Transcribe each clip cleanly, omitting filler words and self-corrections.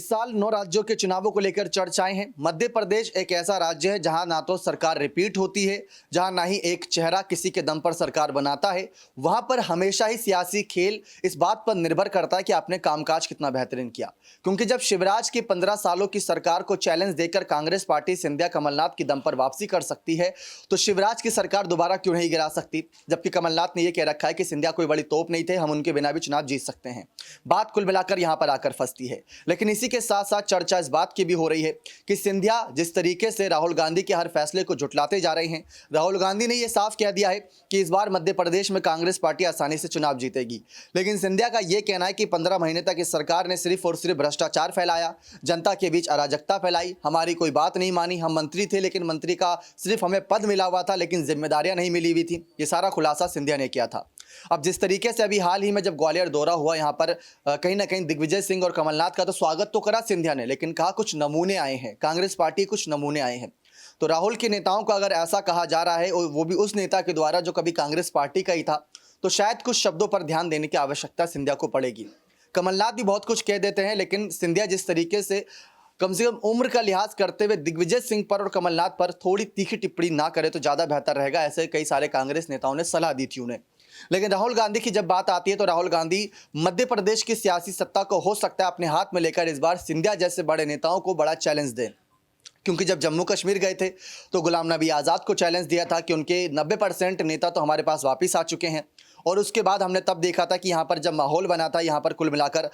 साल 9 राज्यों के चुनावों को लेकर चर्चाएं हैं। मध्य प्रदेश एक ऐसा राज्य है जहां ना तो सरकार रिपीट होती है, जहां ना ही एक चेहरा किसी के दम पर सरकार बनाता है। वहां पर हमेशा ही सियासी खेल इस बात पर निर्भर करता है कि आपने कामकाज कितना बेहतरीन किया। क्योंकि जब शिवराज की 15 सालों की सरकार को चैलेंज देकर कांग्रेस पार्टी सिंधिया कमलनाथ की दम पर वापसी कर सकती है, तो शिवराज की सरकार दोबारा क्यों नहीं गिरा सकती। जबकि कमलनाथ ने यह कह रखा है कि सिंधिया कोई बड़ी तोप नहीं थे, हम उनके बिना भी चुनाव जीत सकते हैं। बात कुल मिलाकर यहां पर आकर फंसती है। लेकिन इसी के साथ साथ चर्चा इस बात की भी हो रही है कि सिंधिया जिस तरीके से राहुल गांधी के हर फैसले को झुठलाते जा रहे हैं। राहुल गांधी ने यह साफ कह दिया है कि इस बार मध्य प्रदेश में कांग्रेस पार्टी आसानी से चुनाव जीतेगी। लेकिन सिंधिया का यह कहना है कि 15 महीने तक इस सरकार ने सिर्फ और सिर्फ भ्रष्टाचार फैलाया, जनता के बीच अराजकता फैलाई, हमारी कोई बात नहीं मानी। हम मंत्री थे लेकिन मंत्री का सिर्फ हमें पद मिला हुआ था, लेकिन जिम्मेदारियां नहीं मिली हुई थी। ये सारा खुलासा सिंधिया ने किया था। अब जिस तरीके से अभी हाल ही में जब ग्वालियर दौरा हुआ, यहाँ पर कहीं ना कहीं दिग्विजय सिंह और कमलनाथ का तो स्वागत तो करा सिंधिया ने, लेकिन कहा कुछ नमूने आए हैं, कांग्रेस पार्टी कुछ नमूने आए हैं। तो राहुल के नेताओं को अगर ऐसा कहा जा रहा है, और वो भी उस नेता के द्वारा जो कभी कांग्रेस पार्टी का ही था, तो शायद कुछ शब्दों पर ध्यान देने की आवश्यकता सिंधिया को पड़ेगी। कमलनाथ भी बहुत कुछ कह देते हैं, लेकिन सिंधिया जिस तरीके से कम उम्र का लिहाज करते हुए दिग्विजय सिंह पर और कमलनाथ पर थोड़ी तीखी टिप्पणी ना करे तो ज़्यादा बेहतर रहेगा, ऐसे कई सारे कांग्रेस नेताओं ने सलाह दी थी उन्हें। लेकिन राहुल गांधी की जब बात आती है तो राहुल गांधी मध्य प्रदेश की सियासी सत्ता को हो सकता है अपने हाथ में लेकर इस बार सिंधिया जैसे बड़े नेताओं को बड़ा चैलेंज दें। क्योंकि जब जम्मू कश्मीर गए थे तो गुलाम नबी आज़ाद को चैलेंज दिया था कि उनके 90% नेता तो हमारे पास वापस आ चुके हैं। और उसके बाद हमने तब देखा था कि यहाँ पर जब माहौल बना था, यहाँ पर कुल मिलाकर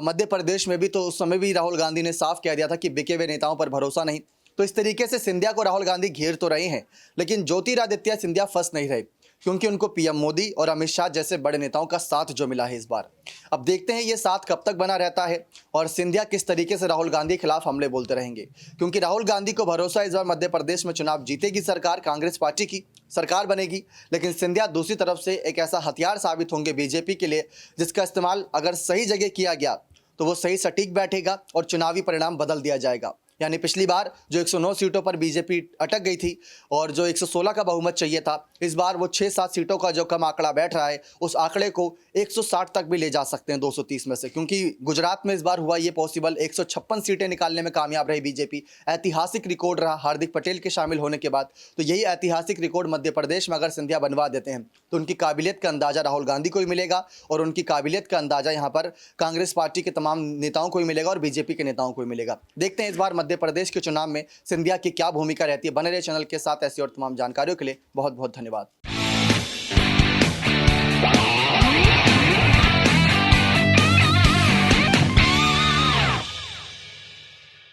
मध्य प्रदेश में भी, तो उस समय भी राहुल गांधी ने साफ कह दिया था कि बिके हुए नेताओं पर भरोसा नहीं। तो इस तरीके से सिंधिया को राहुल गांधी घेर तो रहे हैं, लेकिन ज्योतिरादित्य सिंधिया फंस नहीं रहे, क्योंकि उनको पीएम मोदी और अमित शाह जैसे बड़े नेताओं का साथ जो मिला है इस बार। अब देखते हैं ये साथ कब तक बना रहता है और सिंधिया किस तरीके से राहुल गांधी के खिलाफ हमले बोलते रहेंगे। क्योंकि राहुल गांधी को भरोसा इस बार मध्य प्रदेश में चुनाव जीतेगी सरकार, कांग्रेस पार्टी की सरकार बनेगी। लेकिन सिंधिया दूसरी तरफ से एक ऐसा हथियार साबित होंगे बीजेपी के लिए, जिसका इस्तेमाल अगर सही जगह किया गया तो वो सही सटीक बैठेगा और चुनावी परिणाम बदल दिया जाएगा। यानी पिछली बार जो 109 सीटों पर बीजेपी अटक गई थी और जो 116 का बहुमत चाहिए था, इस बार वो 6-7 सीटों का जो कम आंकड़ा बैठ रहा है, उस आंकड़े को 160 तक भी ले जा सकते हैं 230 में से। क्योंकि गुजरात में इस बार हुआ ये पॉसिबल, 156 सीटें निकालने में कामयाब रही बीजेपी। ऐतिहासिक रिकॉर्ड रहा हार्दिक पटेल के शामिल होने के बाद। तो यही ऐतिहासिक रिकॉर्ड मध्य प्रदेश में अगर सिंधिया बनवा देते हैं तो उनकी काबिलियत का अंदाजा राहुल गांधी को भी मिलेगा और उनकी काबिलियत का अंदाजा यहाँ पर कांग्रेस पार्टी के तमाम नेताओं को भी मिलेगा और बीजेपी के नेताओं को भी मिलेगा। देखते हैं इस बार मध्य प्रदेश के चुनाव में सिंधिया की क्या भूमिका रहती है। बने रहे चैनल के साथ, ऐसी और तमाम जानकारियों के लिए बहुत बहुत धन्यवाद।